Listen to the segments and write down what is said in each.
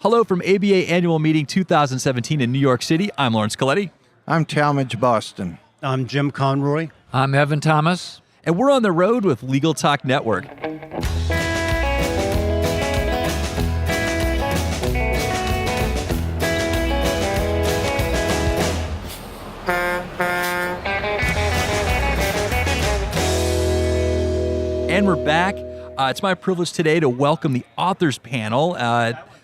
Hello from ABA Annual Meeting 2017 in New York City. I'm Laurence Colletti. I'm Talmage Boston. I'm Jim Conroy. I'm Evan Thomas. And we're on the road with Legal Talk Network. And we're back. It's my privilege today to welcome the authors panel.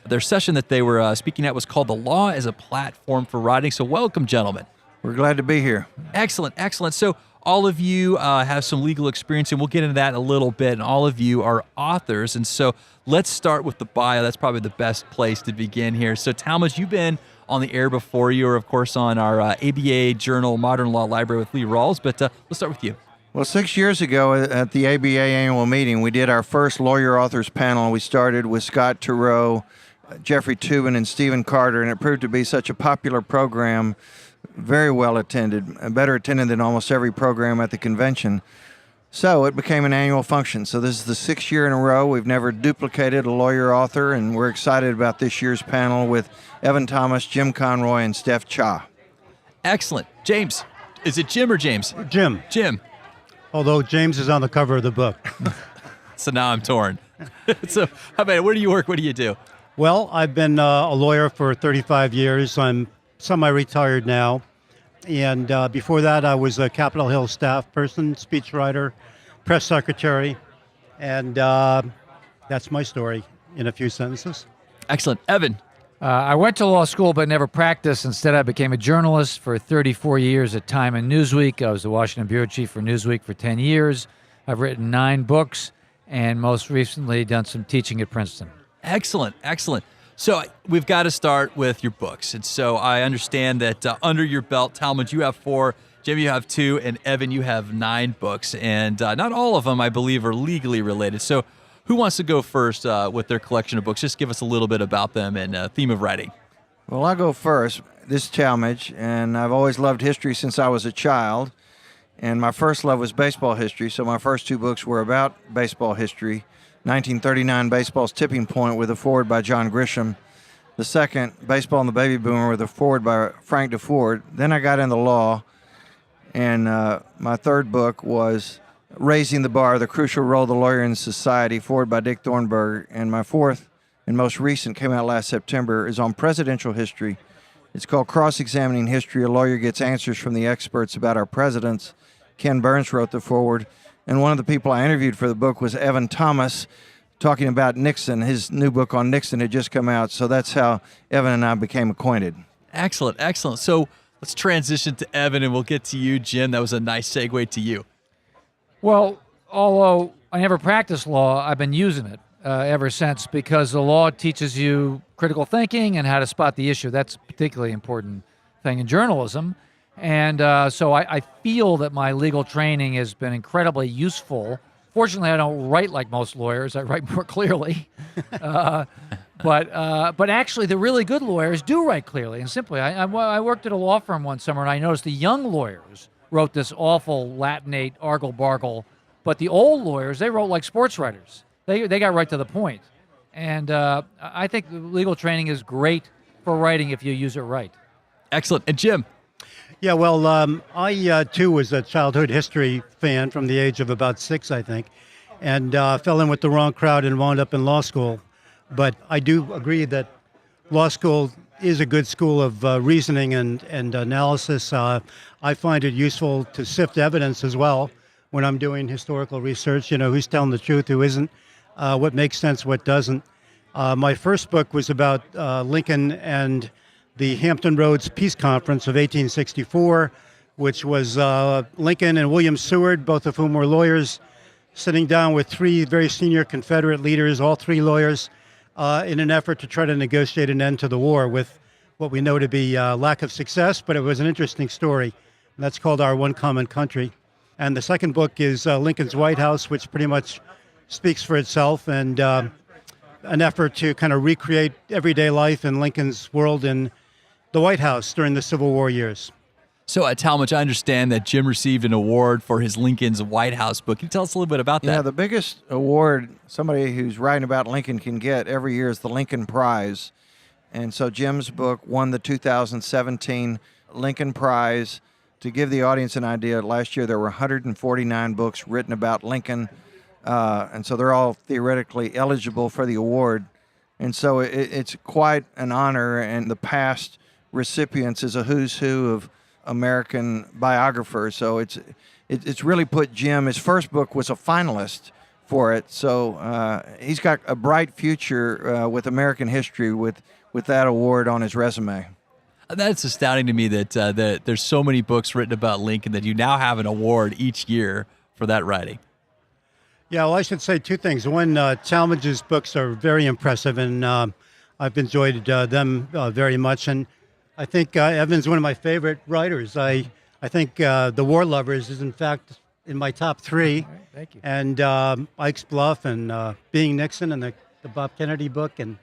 Their session that they were speaking at was called The Law as a Platform for Writing. So welcome, gentlemen. We're glad to be here. Excellent, excellent. So all of you have some legal experience, and we'll get into that in a little bit, and all of you are authors. And so let's start with the bio. That's probably the best place to begin here. So Talmage, you've been on the air before. You were, of course, on our ABA Journal Modern Law Library with Lee Rawls, but let's start with you. Well, 6 years ago at the ABA annual meeting, we did our first lawyer authors panel. We started with Scott Turow, Jeffrey Toobin, and Stephen Carter, and it proved to be such a popular program, very well attended, better attended than almost every program at the convention. So it became an annual function. So this is the 6th year in a row. We've never duplicated a lawyer author, and we're excited about this year's panel with Evan Thomas, Jim Conroy, and Steph Cha. Excellent. James. Is it Jim or James? Jim. Jim. Although James is on the cover of the book. So now I'm torn. So how about it? Where do you work? What do you do? Well, I've been a lawyer for 35 years. I'm semi-retired now. And before that, I was a Capitol Hill staff person, speechwriter, press secretary. And that's my story in a few sentences. Excellent. Evan. I went to law school but never practiced. Instead, I became a journalist for 34 years at Time and Newsweek. I was the Washington bureau chief for Newsweek for 10 years. I've written 9 books and most recently done some teaching at Princeton. Excellent, excellent. So we've got to start with your books. And so I understand that under your belt, Talmage, you have 4, Jim, you have 2, and Evan, you have 9 books. And not all of them, I believe, are legally related. So who wants to go first with their collection of books? Just give us a little bit about them and theme of writing. Well, I'll go first. This is Talmage, and I've always loved history since I was a child. And my first love was baseball history, so my first 2 books were about baseball history. 1939, Baseball's Tipping Point, with a foreword by John Grisham. The second, Baseball and the Baby Boomer, with a foreword by Frank DeFord. Then I got into law, and my third book was Raising the Bar, The Crucial Role of the Lawyer in Society, foreword by Dick Thornburg. And my fourth and most recent, came out last September, is on presidential history. It's called Cross-Examining History. A Lawyer Gets Answers from the Experts About Our Presidents. Ken Burns wrote the foreword. And one of the people I interviewed for the book was Evan Thomas, talking about Nixon. His new book on Nixon had just come out, so that's how Evan and I became acquainted. Excellent, excellent. So let's transition to Evan, and we'll get to you, Jim. That was a nice segue to you. Well, although I never practiced law, I've been using it ever since because the law teaches you critical thinking and how to spot the issue. That's a particularly important thing in journalism. And so I feel that my legal training has been incredibly useful. Fortunately, I don't write like most lawyers. I write more clearly. But actually, the really good lawyers do write clearly and simply. I worked at a law firm one summer, and I noticed the young lawyers wrote this awful Latinate argle-bargle, but the old lawyers, they wrote like sports writers. They got right to the point. And I think legal training is great for writing if you use it right. Excellent. And Jim? Yeah, well, I, too, was a childhood history fan from the age of about 6, I think, and fell in with the wrong crowd and wound up in law school. But I do agree that law school is a good school of reasoning and analysis. I find it useful to sift evidence as well when I'm doing historical research, who's telling the truth, who isn't, what makes sense, what doesn't. My first book was about Lincoln and the Hampton Roads Peace Conference of 1864, which was Lincoln and William Seward, both of whom were lawyers, sitting down with 3 very senior Confederate leaders, all 3 lawyers, in an effort to try to negotiate an end to the war with what we know to be lack of success, but it was an interesting story. And that's called Our One Common Country. And the second book is Lincoln's Whitehouse, which pretty much speaks for itself, and an effort to kind of recreate everyday life in Lincoln's world in the White House during the Civil War years. So at Talmage, I understand that Jim received an award for his Lincoln's White House book. Can you tell us a little bit about that? Yeah, the biggest award somebody who's writing about Lincoln can get every year is the Lincoln Prize. And so Jim's book won the 2017 Lincoln Prize. To give the audience an idea, last year there were 149 books written about Lincoln, and so they're all theoretically eligible for the award. And so it's quite an honor, and the past recipients is a who's who of American biographers. So it's really put Jim, his first book was a finalist for it, so he's got a bright future with American history with that award on his resume. That's astounding to me that there's so many books written about Lincoln that you now have an award each year for that writing. Yeah, well, I should say two things. One, Talmage's books are very impressive, and I've enjoyed them very much. And I think Evan's one of my favorite writers. I think The War Lovers is, in fact, in my top three. All right, thank you. And Ike's Bluff and Being Nixon and the Bob Kennedy book. And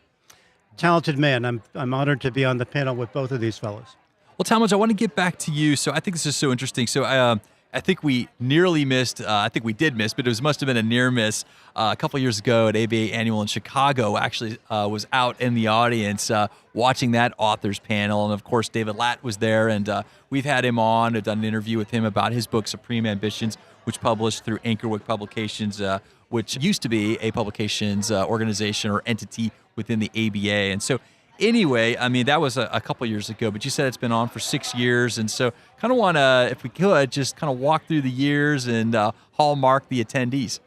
talented man. I'm honored to be on the panel with both of these fellows. Well, Talmage, I want to get back to you. So I think this is so interesting. So I think we nearly missed, I think we did miss, but it must have been a near miss. A couple years ago at ABA Annual in Chicago, actually was out in the audience watching that authors panel. And of course, David Latt was there, and we've had him on. I've done an interview with him about his book, Supreme Ambitions, which published through Anchorwick Publications, which used to be a publications organization or entity within the ABA. And so anyway, I mean, that was a couple years ago, but you said it's been on for 6 years. And so kind of want to, if we could, just kind of walk through the years and hallmark the attendees.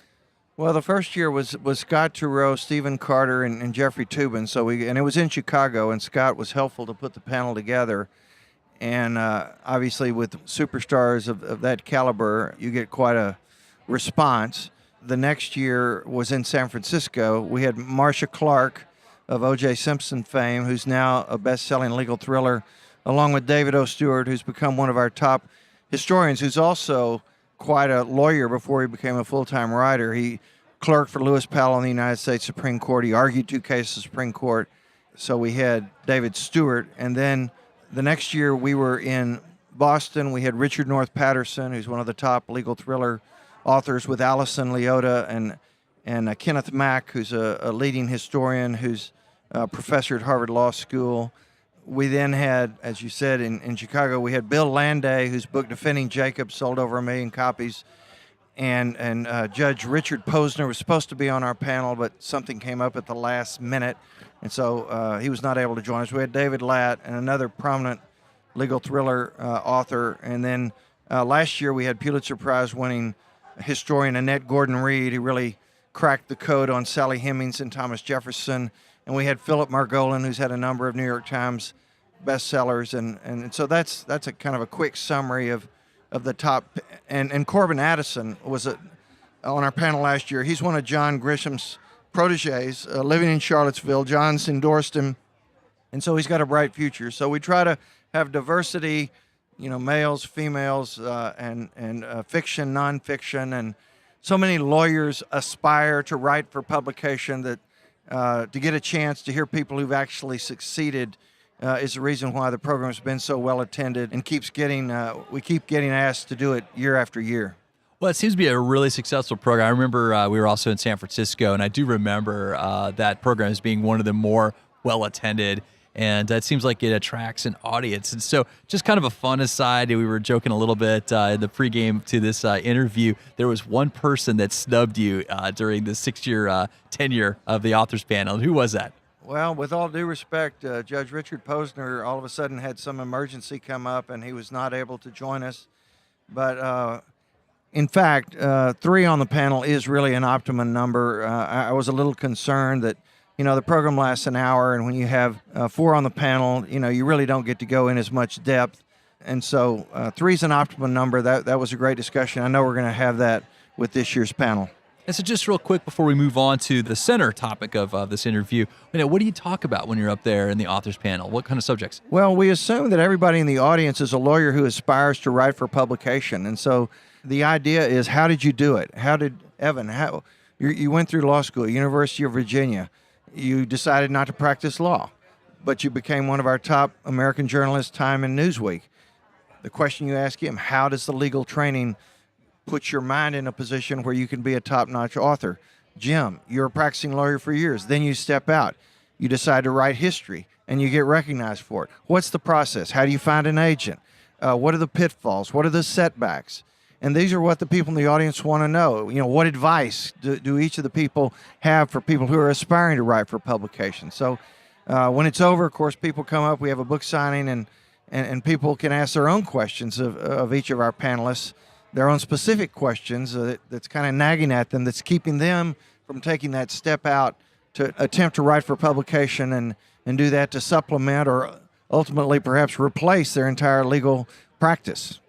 Well, the first year was Scott Turow, Stephen Carter, and Jeffrey Toobin. And it was in Chicago, and Scott was helpful to put the panel together. And obviously with superstars of that caliber, you get quite a response. The next year was in San Francisco. We had Marcia Clark of O.J. Simpson fame, who's now a best-selling legal thriller, along with David O. Stewart, who's become one of our top historians, who's also quite a lawyer before he became a full-time writer. He clerked for Lewis Powell in the United States Supreme Court. He argued 2 cases in the Supreme Court. So we had David Stewart. And then the next year we were in Boston. We had Richard North Patterson, who's one of the top legal thriller authors, with Allison Leota and Kenneth Mack, who's a leading historian who's a professor at Harvard Law School. We then had, as you said, in Chicago, we had Bill Landay, whose book Defending Jacob sold over 1 million copies. And Judge Richard Posner was supposed to be on our panel, but something came up at the last minute, and so he was not able to join us. We had David Latt and another prominent legal thriller author. And then last year we had Pulitzer Prize-winning historian Annette Gordon-Reed, who really cracked the code on Sally Hemings and Thomas Jefferson. And we had Philip Margolin, who's had a number of New York Times bestsellers. And so that's a kind of a quick summary of the top. And Corbin Addison was on our panel last year. He's one of John Grisham's proteges, living in Charlottesville. John's endorsed him, and so he's got a bright future. So we try to have diversity, males, females, and fiction, nonfiction, and so many lawyers aspire to write for publication that to get a chance to hear people who've actually succeeded is the reason why the program's been so well attended and we keep getting asked to do it year after year. Well, it seems to be a really successful program. I remember we were also in San Francisco, and I do remember that program as being one of the more well-attended, and it seems like it attracts an audience. And so just kind of a fun aside, we were joking a little bit in the pregame to this interview. There was one person that snubbed you during the 6-year tenure of the authors panel. Who was that? Well, with all due respect, Judge Richard Posner all of a sudden had some emergency come up, and he was not able to join us. But in fact, 3 on the panel is really an optimum number. I was a little concerned that, the program lasts an hour, and when you have 4 on the panel, you really don't get to go in as much depth. And so 3 is an optimum number. That was a great discussion. I know we're going to have that with this year's panel. And so just real quick before we move on to the center topic of this interview, what do you talk about when you're up there in the authors panel? What kind of subjects? Well, we assume that everybody in the audience is a lawyer who aspires to write for publication. And so the idea is, how did you do it? Evan, you went through law school, University of Virginia. You decided not to practice law, but you became one of our top American journalists, Time and Newsweek. The question you ask him, how does the legal training put your mind in a position where you can be a top-notch author? Jim, you're a practicing lawyer for years. Then you step out. You decide to write history. and you get recognized for it. What's the process? How do you find an agent? What are the pitfalls? What are the setbacks? And these are what the people in the audience want to know. What advice do each of the people have for people who are aspiring to write for publication? So when it's over, of course, people come up. We have a book signing, and people can ask their own questions of each of our panelists, their own specific questions that's kind of nagging at them, that's keeping them from taking that step out to attempt to write for publication and do that to supplement or ultimately perhaps replace their entire legal practice.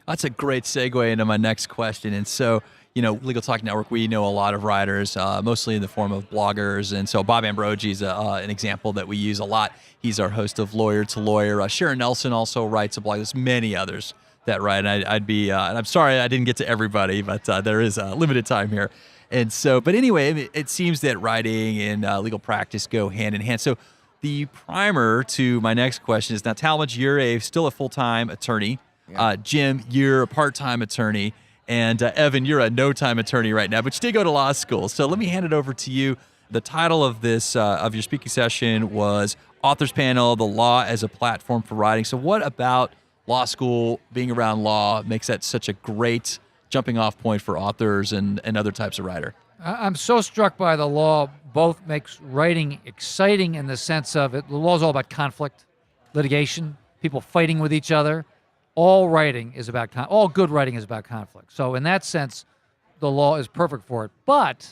That's a great segue into my next question. And so, Legal Talk Network, we know a lot of writers, mostly in the form of bloggers. And so Bob Ambrogi is an example that we use a lot. He's our host of Lawyer to Lawyer. Sharon Nelson also writes a blog. There's many others that write. And and I'm sorry I didn't get to everybody, but there is a limited time here. And so, but anyway, it seems that writing and legal practice go hand in hand. So the primer to my next question is, now, Talmage, you're still a full-time attorney. Yeah. Jim, you're a part-time attorney, and Evan, you're a no-time attorney right now, but you did go to law school. So let me hand it over to you. The title of this of your speaking session was Authors Panel: The Law as a Platform for Writing. So what about law school, being around law, makes that such a great jumping-off point for authors and other types of writer? I'm so struck by the law. Both makes writing exciting in the sense of it. The law is all about conflict, litigation, people fighting with each other. All writing is about all good writing is about conflict. So in that sense, the law is perfect for it. But,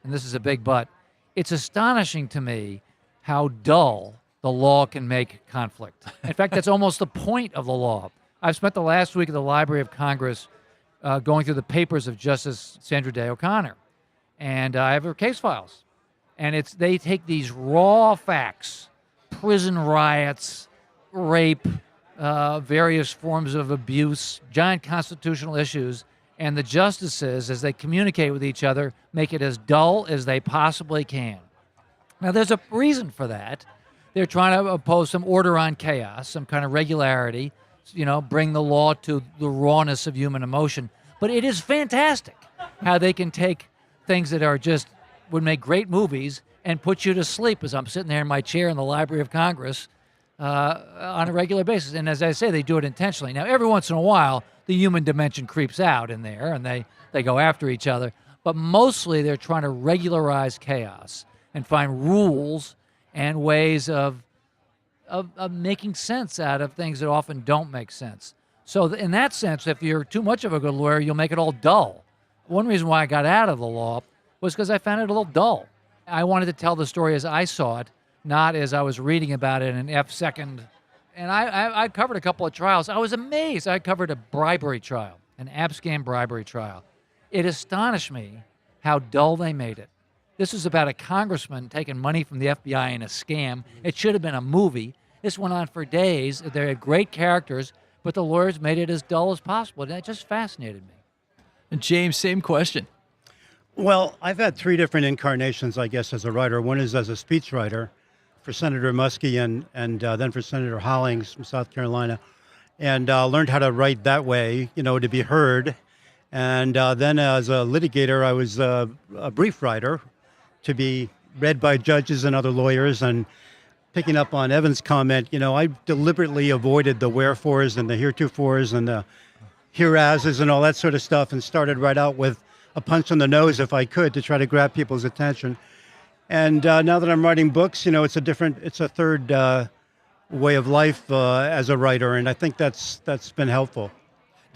and this is a big but, it's astonishing to me how dull the law can make conflict. In fact, that's almost the point of the law. I've spent the last week at the Library of Congress going through the papers of Justice Sandra Day O'Connor, and I have her case files. And they take these raw facts, prison riots, rape, various forms of abuse, giant constitutional issues, and the justices, as they communicate with each other, make it as dull as they possibly can. Now, there's a reason for that. They're trying to impose some order on chaos, some kind of regularity, bring the law to the rawness of human emotion. But it is fantastic how they can take things that would make great movies and put you to sleep as I'm sitting there in my chair in the Library of Congress on a regular basis. And as I say, they do it intentionally. Now, every once in a while, the human dimension creeps out in there, and they go after each other. But mostly, they're trying to regularize chaos and find rules and ways of making sense out of things that often don't make sense. So in that sense, if you're too much of a good lawyer, you'll make it all dull. One reason why I got out of the law was because I found it a little dull. I wanted to tell the story as I saw it, not as I was reading about it in an F-second. And I covered a couple of trials. I was amazed. I covered a bribery trial, an abscam bribery trial. It astonished me how dull they made it. This was about a congressman taking money from the FBI in a scam. It should have been a movie. This went on for days. They had great characters, but the lawyers made it as dull as possible. And that just fascinated me. And James, same question. Well, I've had three different incarnations, I guess, as a writer. One is as a speechwriter for Senator Muskie and then for Senator Hollings from South Carolina, and learned how to write that way, to be heard. And then as a litigator, I was a brief writer to be read by judges and other lawyers. And picking up on Evan's comment, I deliberately avoided the wherefores and the heretofores and the hereases and all that sort of stuff, and started right out with a punch on the nose if I could to try to grab people's attention. And now that I'm writing books, it's a third way of life as a writer, and I think that's been helpful.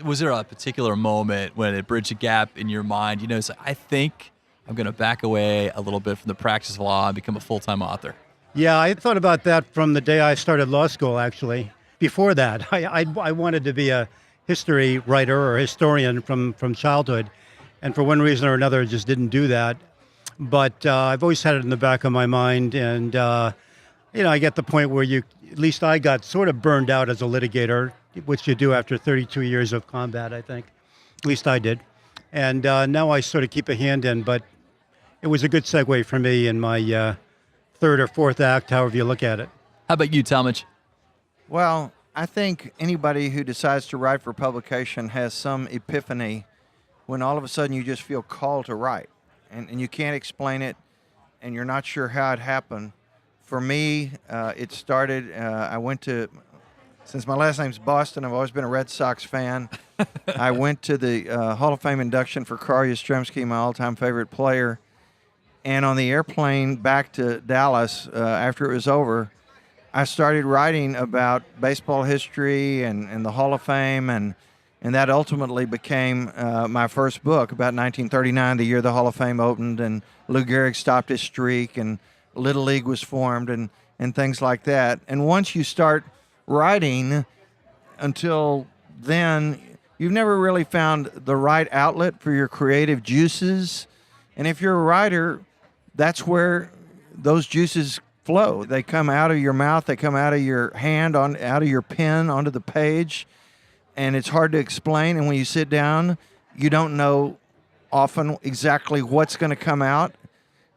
Was there a particular moment when it bridged a gap in your mind? It's like, I think I'm going to back away a little bit from the practice of law and become a full-time author. Yeah, I thought about that from the day I started law school, actually. Before that, I wanted to be a history writer or historian from childhood, and for one reason or another, I just didn't do that. But I've always had it in the back of my mind, and I get the point where at least I got sort of burned out as a litigator, which you do after 32 years of combat, I think. At least I did. And now I sort of keep a hand in, but it was a good segue for me in my third or fourth act, however you look at it. How about you, Talmage? Well, I think anybody who decides to write for publication has some epiphany when all of a sudden you just feel called to write. And you can't explain it, and you're not sure how it happened. for me, it started, since my last name's Boston, I've always been a Red Sox fan. I went to the Hall of Fame induction for Carl Yastrzemski, my all-time favorite player. And on the airplane back to Dallas, after it was over, I started writing about baseball history and the Hall of Fame, and that ultimately became my first book about 1939, the year the Hall of Fame opened, and Lou Gehrig stopped his streak, and Little League was formed, and things like that. And once you start writing, until then, you've never really found the right outlet for your creative juices. And if you're a writer, that's where those juices flow. They come out of your mouth, they come out of your hand, out of your pen, onto the page, and it's hard to explain. And when you sit down, you don't know often exactly what's going to come out,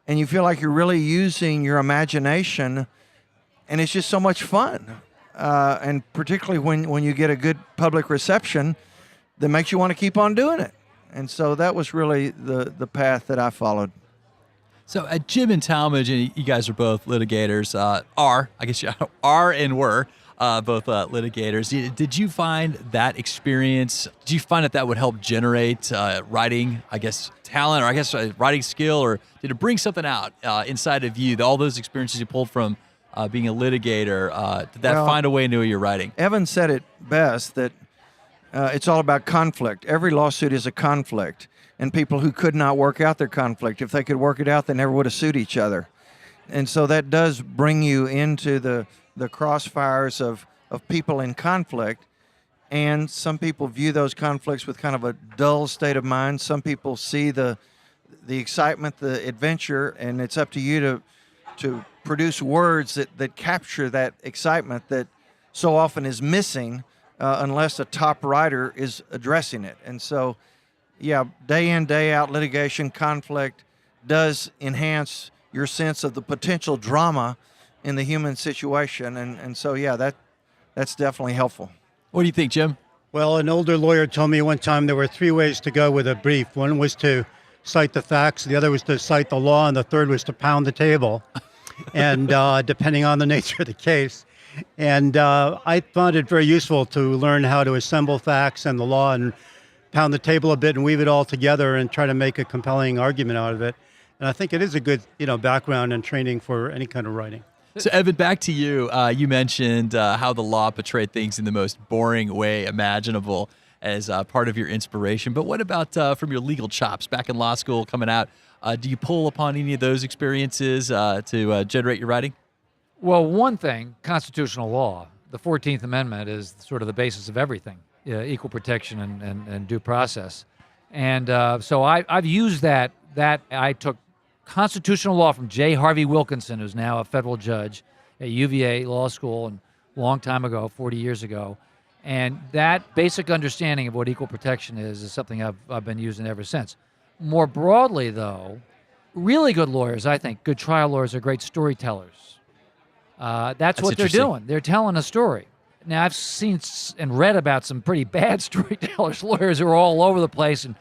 and you feel like you're really using your imagination, and it's just so much fun. And particularly when you get a good public reception that makes you want to keep on doing it. And so that was really the path that I followed. So Jim and Talmage, and you guys are both litigators, are and were both litigators. Did you find that experience, did you find that would help generate writing, talent, or writing skill, or did it bring something out inside of you, all those experiences you pulled from being a litigator? Did that find a way into your writing? Evan said it best, that it's all about conflict. Every lawsuit is a conflict. And people who could not work out their conflict, if they could work it out, they never would have sued each other. And so that does bring you into the crossfires of people in conflict. And some people view those conflicts with kind of a dull state of mind. Some people see the excitement, the adventure, and it's up to you to produce words that capture that excitement that so often is missing unless a top writer is addressing it. And so, yeah, day in, day out litigation, conflict does enhance your sense of the potential drama in the human situation. And so, yeah, that's definitely helpful. What do you think, Jim? Well, an older lawyer told me one time there were 3 ways to go with a brief. One was to cite the facts, the other was to cite the law, and the third was to pound the table, and depending on the nature of the case. And I found it very useful to learn how to assemble facts and the law and pound the table a bit and weave it all together and try to make a compelling argument out of it. And I think it is a good, background and training for any kind of writing. So, Evan, back to you. You mentioned how the law portrayed things in the most boring way imaginable as part of your inspiration. But what about from your legal chops back in law school coming out? Do you pull upon any of those experiences to generate your writing? Well, one thing, constitutional law, the 14th Amendment is sort of the basis of everything. Equal protection and due process. And so I've used that. I took constitutional law from J. Harvey Wilkinson, who's now a federal judge at UVA Law School, and a long time ago, 40 years ago. And that basic understanding of what equal protection is something I've been using ever since. More broadly, though, really good lawyers, I think, good trial lawyers are great storytellers. That's what they're doing. They're telling a story. Now, I've seen and read about some pretty bad storytellers, lawyers who are all over the place and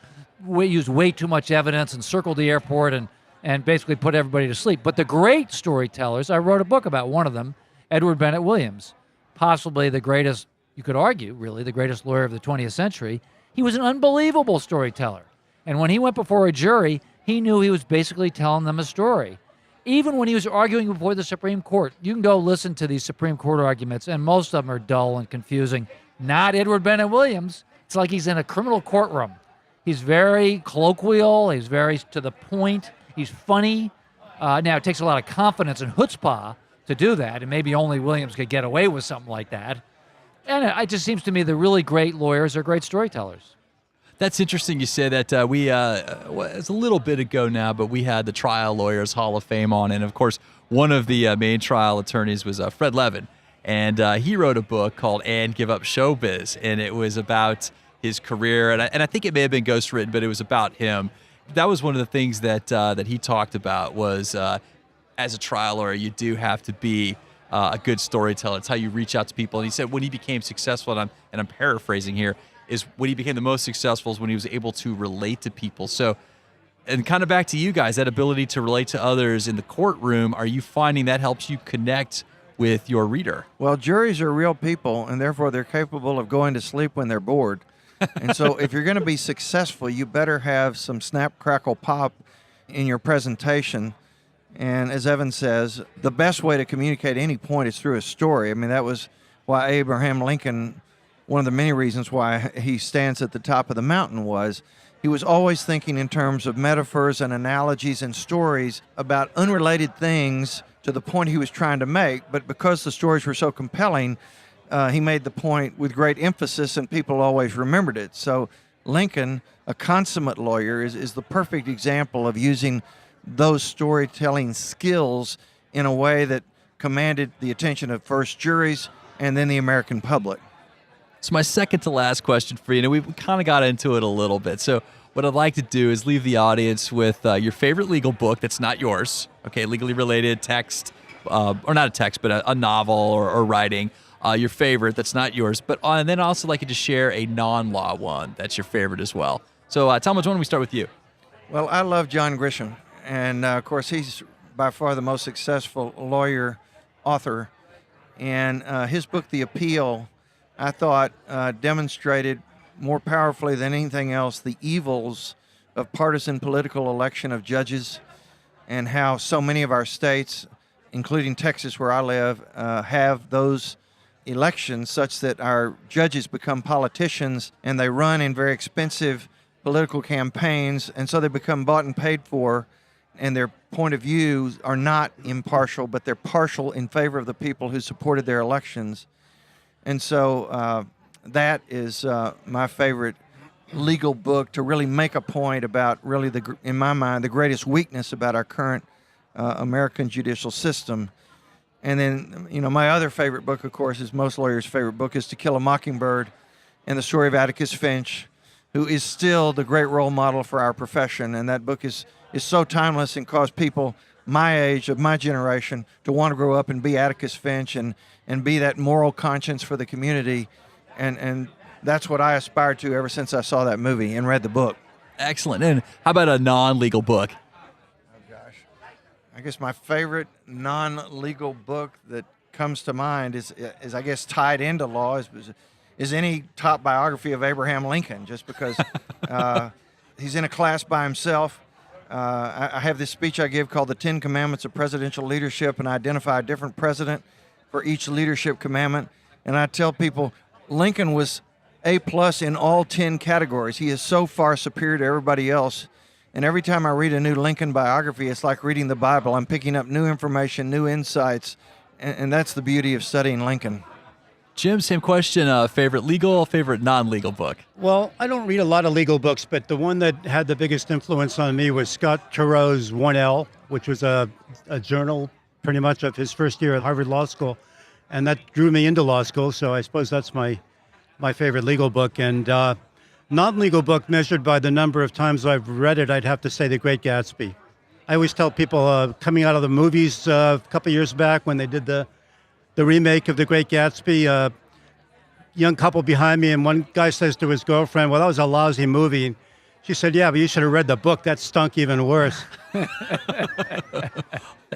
use way too much evidence and circled the airport and basically put everybody to sleep. But the great storytellers, I wrote a book about one of them, Edward Bennett Williams, possibly the greatest, you could argue, really, the greatest lawyer of the 20th century. He was an unbelievable storyteller. And when he went before a jury, he knew he was basically telling them a story. Even when he was arguing before the Supreme Court, you can go listen to these Supreme Court arguments, and most of them are dull and confusing. Not Edward Bennett Williams. It's like he's in a criminal courtroom. He's very colloquial. He's very to the point. He's funny. Now, it takes a lot of confidence and chutzpah to do that, and maybe only Williams could get away with something like that. And it just seems to me the really great lawyers are great storytellers. That's interesting you say that. It's a little bit ago now, but we had the Trial Lawyers Hall of Fame on. And, of course, one of the main trial attorneys was Fred Levin. And he wrote a book called And Give Up Showbiz. And it was about his career. And I think it may have been ghostwritten, but it was about him. That was one of the things that he talked about was as a trial lawyer, you do have to be a good storyteller. It's how you reach out to people. And he said when he became successful, and I'm paraphrasing here, is when he became the most successful is when he was able to relate to people. So And kind of back to you guys, that ability to relate to others in the courtroom, are you finding that helps you connect with your reader? Well, juries are real people, and therefore they're capable of going to sleep when they're bored. And so if you're going to be successful, you better have some snap, crackle, pop in your presentation. And as Evan says, the best way to communicate any point is through a story. I mean, that was why Abraham Lincoln, one of the many reasons why he stands at the top of the mountain, was he was always thinking in terms of metaphors and analogies and stories about unrelated things to the point he was trying to make. But because the stories were so compelling, he made the point with great emphasis, and people always remembered it. So Lincoln, a consummate lawyer, is the perfect example of using those storytelling skills in a way that commanded the attention of first juries and then the American public. So my second to last question for you, and we kind of got into it a little bit. So what I'd like to do is leave the audience with your favorite legal book that's not yours, okay, legally related text, or not a text, but a novel or writing, your favorite that's not yours. But and then I'd also like you to share a non-law one that's your favorite as well. So Talmage, why don't we start with you? Well, I love John Grisham, and of course he's by far the most successful lawyer author. And his book, The Appeal, I thought demonstrated more powerfully than anything else the evils of partisan political election of judges, and how so many of our states, including Texas where I live, have those elections such that our judges become politicians and they run in very expensive political campaigns, and so they become bought and paid for, and their point of view are not impartial, but they're partial in favor of the people who supported their elections. And so that is my favorite legal book to really make a point about really, in my mind, the greatest weakness about our current American judicial system. And then, my other favorite book, of course, is most lawyers' favorite book, is To Kill a Mockingbird, and the story of Atticus Finch, who is still the great role model for our profession. And that book is so timeless and caused people my age, of my generation, to want to grow up and be Atticus Finch and be that moral conscience for the community. And that's what I aspired to ever since I saw that movie and read the book. Excellent. And how about a non-legal book? Oh, gosh. I guess my favorite non-legal book that comes to mind is I guess, tied into law is any top biography of Abraham Lincoln, just because he's in a class by himself. I have this speech I give called The 10 Commandments of Presidential Leadership, and I identify a different president for each leadership commandment. And I tell people Lincoln was A+ in all 10 categories. He is so far superior to everybody else. And every time I read a new Lincoln biography, it's like reading the Bible. I'm picking up new information, new insights, and that's the beauty of studying Lincoln. Jim, same question. Favorite legal, favorite non-legal book? Well, I don't read a lot of legal books, but the one that had the biggest influence on me was Scott Turow's 1L, which was a journal pretty much of his first year at Harvard Law School. And that drew me into law school, so I suppose that's my favorite legal book. And non-legal book, measured by the number of times I've read it, I'd have to say The Great Gatsby. I always tell people coming out of the movies a couple years back when they did the remake of The Great Gatsby, a young couple behind me, and one guy says to his girlfriend, "Well, that was a lousy movie." And she said, "Yeah, but you should have read the book. That stunk even worse."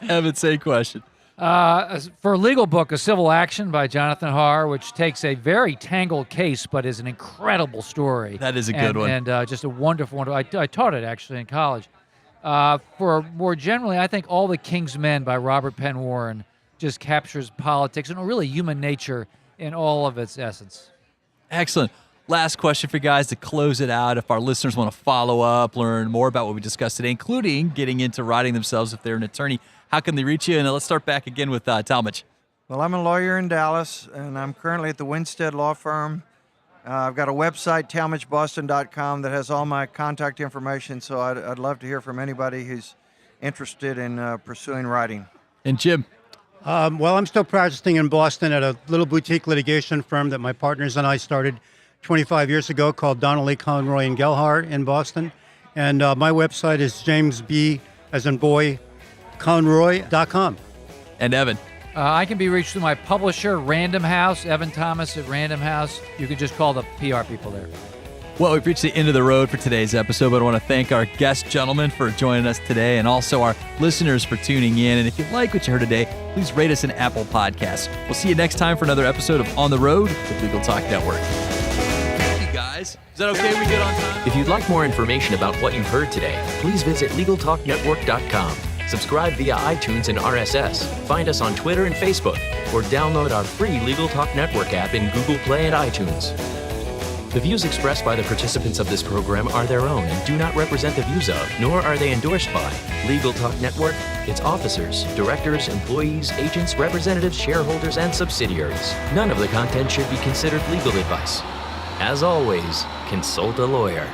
Evan, same question. For a legal book, A Civil Action by Jonathan Harr, which takes a very tangled case but is an incredible story. That is a good one. And just a wonderful one. I taught it, actually, in college. For more generally, I think All the King's Men by Robert Penn Warren just captures politics and really human nature in all of its essence. Excellent. Last question for you guys to close it out. If our listeners want to follow up, learn more about what we discussed today, including getting into writing themselves if they're an attorney, how can they reach you? And let's start back again with Talmage. Well, I'm a lawyer in Dallas, and I'm currently at the Winstead Law Firm. I've got a website, talmageboston.com, that has all my contact information, so I'd love to hear from anybody who's interested in pursuing writing. And Jim? Well, I'm still practicing in Boston at a little boutique litigation firm that my partners and I started 25 years ago called Donnelly, Conroy, and Gelhaar in Boston. And my website is James B, as in boy, Conroy.com. And Evan? I can be reached through my publisher, Random House, Evan Thomas at Random House. You can just call the PR people there. Well, we've reached the end of the road for today's episode, but I want to thank our guest gentlemen for joining us today and also our listeners for tuning in. And if you like what you heard today, please rate us an Apple Podcast. We'll see you next time for another episode of On the Road with Legal Talk Network. Thank you, guys. Is that okay? We get on time? If you'd like more information about what you've heard today, please visit LegalTalkNetwork.com. Subscribe via iTunes and RSS. Find us on Twitter and Facebook, or download our free Legal Talk Network app in Google Play and iTunes. The views expressed by the participants of this program are their own and do not represent the views of, nor are they endorsed by, Legal Talk Network, its officers, directors, employees, agents, representatives, shareholders, and subsidiaries. None of the content should be considered legal advice. As always, consult a lawyer.